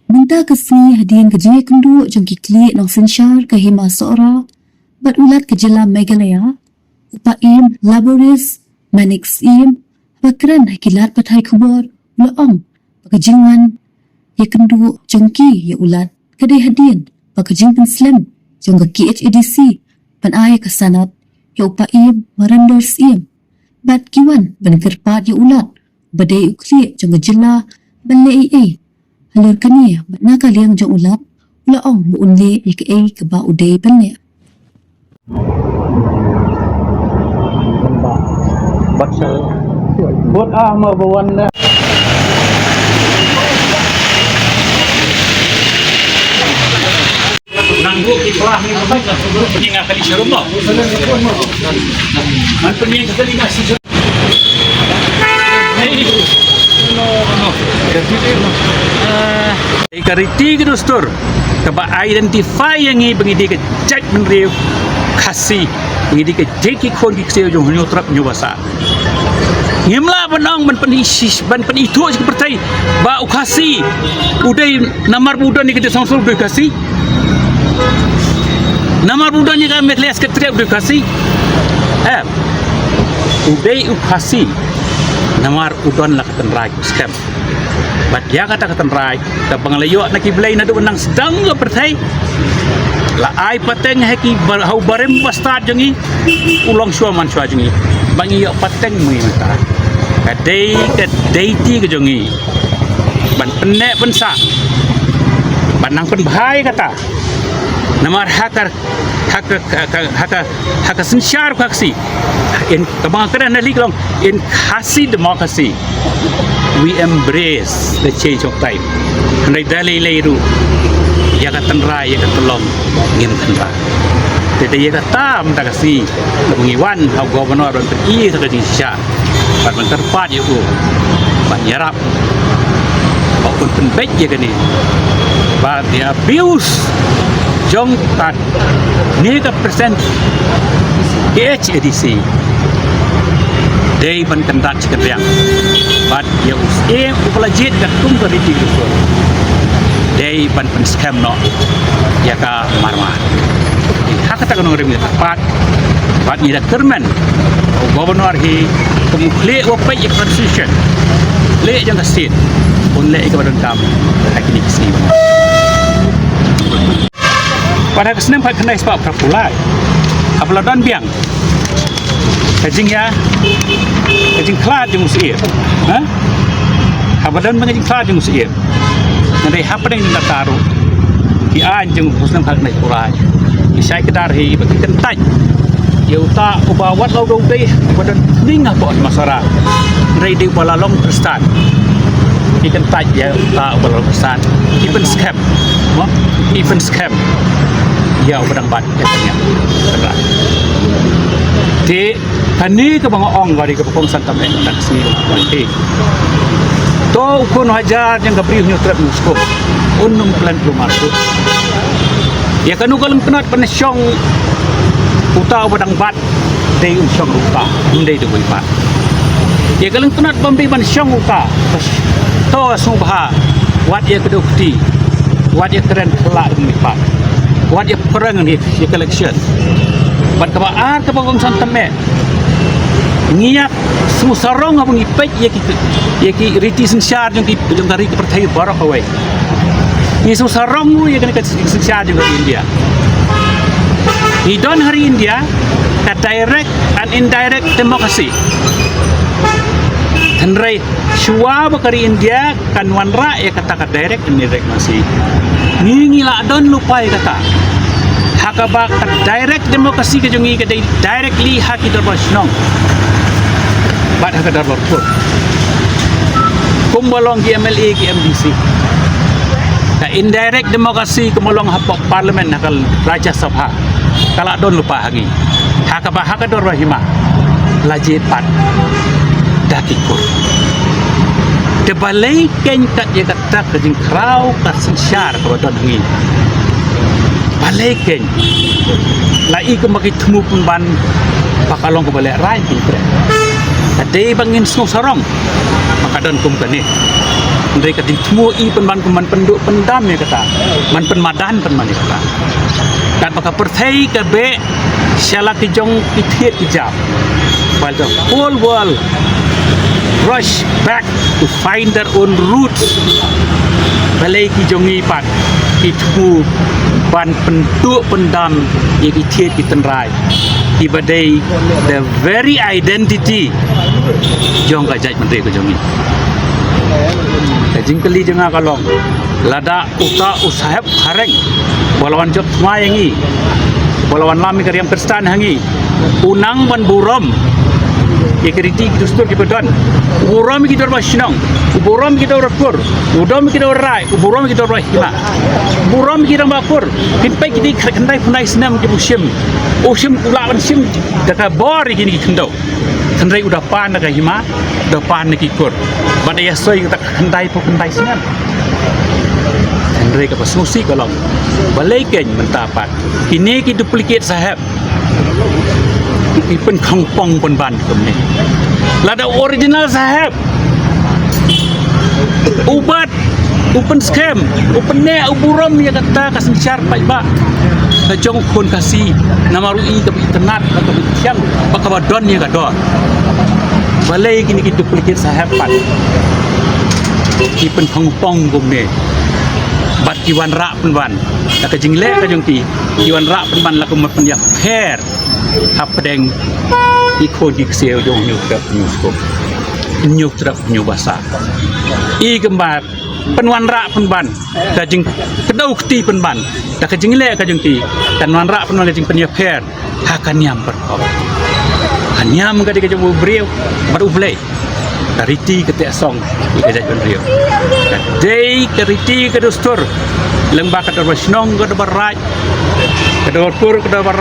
Minta kasi hadian kerja kendu jengki klik nong sensyar kahima seora berulat kejelam Meghalaya upaim laboris manix im bakran hakilat patai kubur laong pakajingan ya kendu jengki ya ulat kadai hadian pakajing penslam jengka KHADC panai kesanat ya upaim maranders im bat kiwan benefirpat ya ulat badai ukli jengka jela balai halur kani makna kaliang jong ulat laong muunli ika keba uday banya. Baksa buat mabawan na nanggu ikhlas ni baik lah sebelum pergi ngakali serumah man pergi ngakali nasi ikariti gedustur keba identify yang i bagi dia cek menriu kasih bagi dia jeki kon ki seo jong nyo trap nyo basa ngimla banang ban penisis ban penitu seperti ba ukasi udai namar budan ni kita samsul udai kasih namar budan ni kan metlias ketriap udai kasih udai ukasi namar udon lah katan rai scam bat ya kata katan rai ta panglayo na kiblay na do nang sedang la pertai la ai pateng heki hau barem bastad jangi ulang shua man shua jangi bangi yo pateng mui mata kadai ti ke jangi ban penek pensa banang pen bahai kata namar hakar hak sensyar kaksi in kabang kena nali long in kasi democracy we embrace the change of time handai dalai leiru ya katan rai ya katolong ngim tanra tete ya kata mta kasi mengiwan hau gubernur dan i sa Indonesia pat menterpat ya pat nyarap maupun penbej ya kani but the abuse jong tat ni ka present KHADC day ban kendat sekalian but ya usem upalajit kat tum beriti gitu day ban pen scam no ya ka marma hak kata kono remi tepat but ni dak termen gubernur hi kemukle wapai constitution le jang kasit pun le ka badan kam akini kisi pada kesenam pada kena sebab perpulai apabila dan biang kajing ya kajing kelad yang musir apabila dan kajing kelad yang musir nanti apa yang nak taruh di anjing kesenam pada kena pulai saya kedar hi bagi kentai ya utak ubawat lau dau deh pada ningah buat masyarakat dari di balalong kristan ikan taj ya utak balalong kristan even scam ya pedang bat katanya benar di kani ke bangaong dari ke pengsan tamen tak sini nanti to ukun hajar yang gabriu nyutrap musko unum plan masuk ya kanu kalau kenat penesyong uta pedang bat dei syong uta ndai tu bat ya kalau kenat pembi ban syong uta to subha wat ya kedukti wat ya keren kelak mipat wat ya perang ni ya collection bat kabaar ka pagongsan tame ngiyak susarong abang ipek ya ki riti sensyar jong dari pertai barak away ni susarong mu ya kena sensyar jong dari India hidon hari India ka direct and indirect democracy henry shua bakari India kan wanra ya kata direct and indirect masih ngila don lupai kata hakabak direct demokrasi ke jungi ke directly haki darbar snong bad hak darbar pun kumbalong ki MLA ki MDC ka indirect demokrasi kumbalong hapok parlimen nakal raja sabha kala don lupa hagi hakabak hak darbar hima lajit pat dakikur debalai ken kat ye kata kejing krau kat sensyar kabadon hangi balai ken lai ke maki temu pun ban pakalong ke balai rai pintre ada bangin snow sarong maka dan kum kan ni mereka timua i penban kuman penduk pendam ya kata man penmadan penman ya kata dan maka perthai ke be syala kijong pithiet kijap while the whole world rush back to find their own roots balai kijong ni pat itu ban penduk pendam yang pithiet kitenrai ibadai the very identity jong gajaj menteri ke jongi kajing keli jenga kalong lada uta usahab hareng balawan job semua yangi balawan lami karyam kristan hangi unang ban burom ikriti dustur ki badan burom ki dor masinong burom ki dor kur udom ki dor rai burom ki dor hima burom ki dor bakur pinpai ki khandai phunai snam ki musim usim ulawan sim daka bor ki ni khandau khandai udah pan daka hima udah pan ki kur badaya soi tak khandai pu khandai snam khandai ka pasusi kalong balai ken mentapat kini ki duplicate sahab ipen kangpong pun ban kemni lada original sahab ubat open scam open ne uburam ya kata kasencar pai ba kajong kon kasih nama rui ke internet atau siang pakabadon ya kador balai kini kita duplicate sahab pat ipen kangpong kemni bat kiwan rak pun ban tak jingle kajong ti kiwan rak pun ban laku mepen ya hair hapdeng ikon diksel jong nyuk trap nyusko nyuk trap nyubasa I gembar penwan rak penban kajing kedau keti penban da kajing le kajing ti dan wan rak penwan kajing penya pher hakan nyam perkop hanyam kadi kajing beriu baru blai kariti ketek song ikajat beriu dei kariti kedustur lembah kadar wasnong kadar raj kadar kur kadar